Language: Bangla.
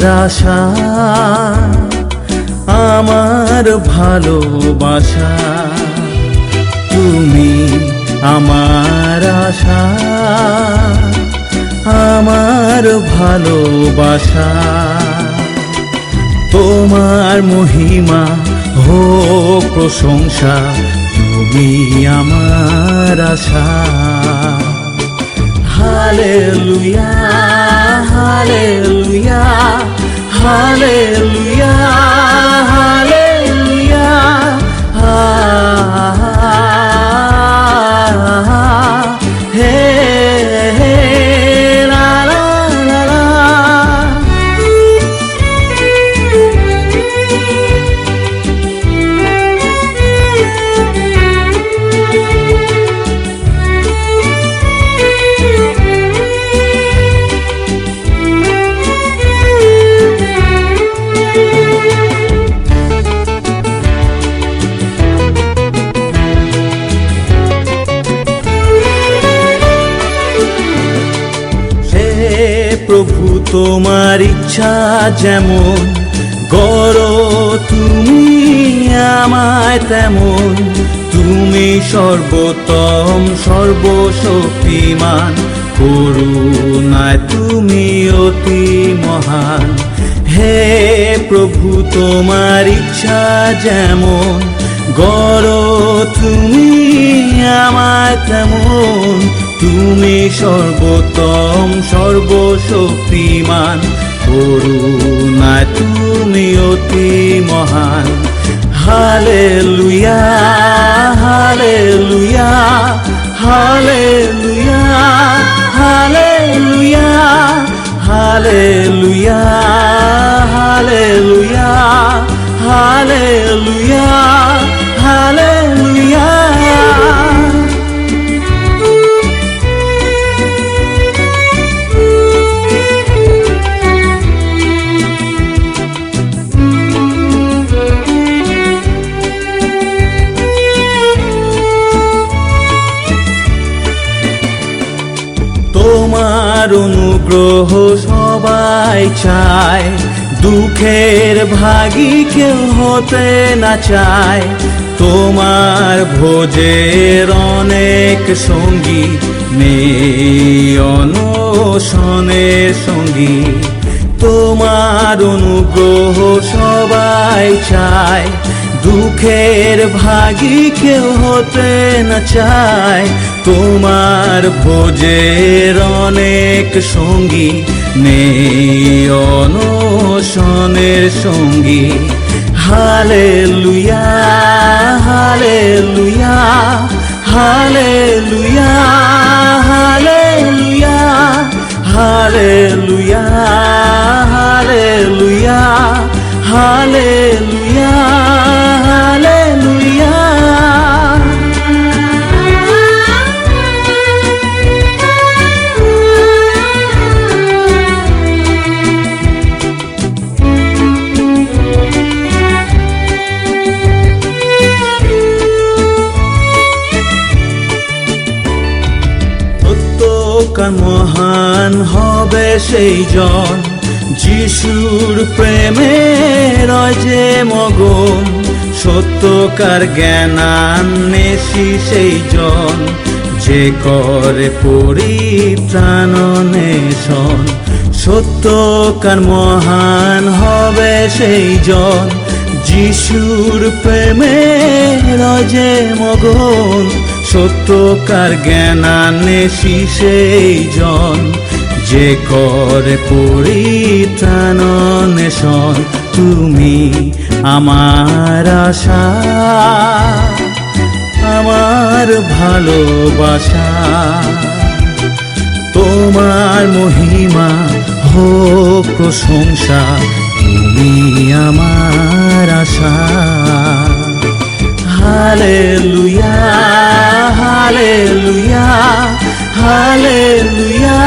আশা, আমার ভালোবাসা। তুমি আমার আশা, আমার ভালোবাসা। তোমার মহিমা হোক প্রশংসা, তুমি আমার আশা। Hallelujah, hallelujah, hallelujah, hallelujah. হে হে লা লা লা লা। প্রভু তোমার ইচ্ছা যেমন গড়ো তুমি আমায় তেমন। তুমি সর্বোত্তম সর্বশক্তিমান, করুণায় তুমি অতি মহান। হে প্রভু তোমার ইচ্ছা যেমন গড়ো তুমি আমায় তেমন। তুমি সর্বোত্তম সর্বশক্তিমান, করুণায় তুমি অতি মহান। Hallelujah, hallelujah, hallelujah, hallelujah, hallelujah, hallelujah, hallelujah, hallelujah. তোমার অনুগ্রহ সবাই চায়, দুঃখের ভাগী কেউ হতে না চায়। তোমার ভোজের অনেক সঙ্গী নেই অনশনের সঙ্গী। তোমার অনুগ্রহ সবাই চায়, দুঃখের ভাগী কেউ হতে না চায়। তোমার ভোজের অনেক সঙ্গী নেই অনশনের সঙ্গী। Hallelujah, hallelujah, hallelujah, hallelujah, hallelujah, hallelujah, hallelujah, hallelujah. মহান হবে সেই জন, যিশুর প্রেমে রয় যে মগন। সত্যকার জ্ঞানান্বেষী সেই জন, যে করে পরিত্রাণ অন্বেষণ। সত্যকার মহান হবে সেই জন, যিশুর প্রেমে রয় যে মগন। সত্যকার জ্ঞানান্বেষী সেই জন, যে করে পরিত্রাণ অন্বেষণ। তুমি আমার আশা, আমার ভালোবাসা। তোমার মহিমা হোক প্রশংসা, তুমি আমার আশা। Hallelujah, hallelujah, hallelujah,